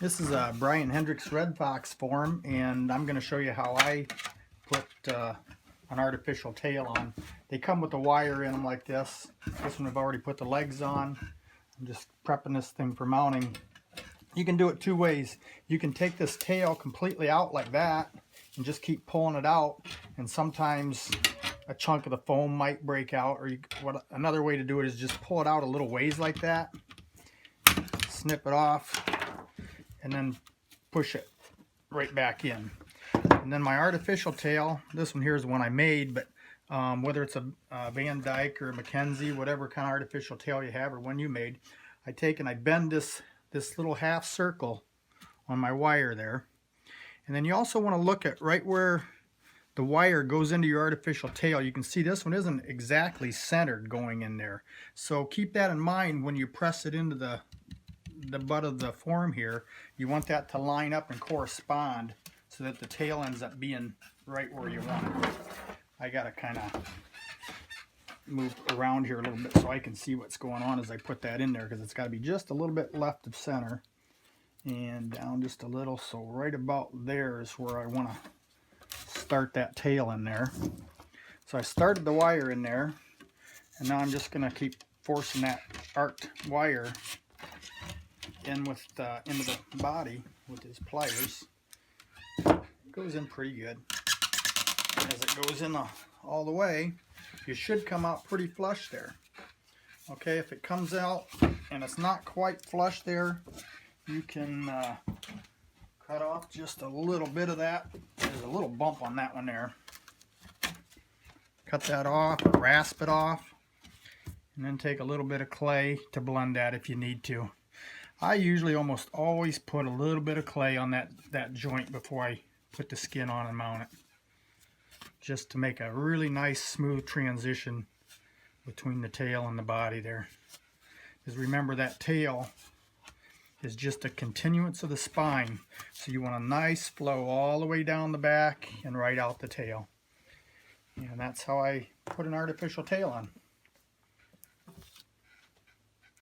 This is a Brian Hendricks Red Fox form, and I'm going to show you how I put an artificial tail on. They come with a wire in them like this. This one I've already put the legs on. I'm just prepping this thing for mounting. You can do it two ways. You can take this tail completely out like that and just keep pulling it out, and sometimes a chunk of the foam might break out, or another way to do it is just pull it out a little ways like that, snip it off, and then push it right back in. And then my artificial tail, this one here is the one I made, but whether it's a Van Dyke or a Mackenzie, whatever kind of artificial tail you have or one you made, I take and I bend this little half circle on my wire there. And then you also want to look at right where the wire goes into your artificial tail. You can see this one isn't exactly centered going in there. So keep that in mind when you press it into the butt of the form here. You want that to line up and correspond so that the tail ends up being right where you want it. I gotta kind of move around here a little bit so I can see what's going on as I put that in there, because it's got to be just a little bit left of center and down just a little, so right about there is where I want to start that tail in there. So I started the wire in there, and now I'm just going to keep forcing that arced wire in with into the body with his pliers. It goes in pretty good. As it goes in all the way, you should come out pretty flush there. Okay, if it comes out and it's not quite flush there, you can cut off just a little bit of that. There's a little bump on that one there. Cut that off, or rasp it off, and then take a little bit of clay to blend that if you need to. I usually almost always put a little bit of clay on that joint before I put the skin on and mount it, just to make a really nice smooth transition between the tail and the body there. Because remember, that tail is just a continuance of the spine, so you want a nice flow all the way down the back and right out the tail. And that's how I put an artificial tail on.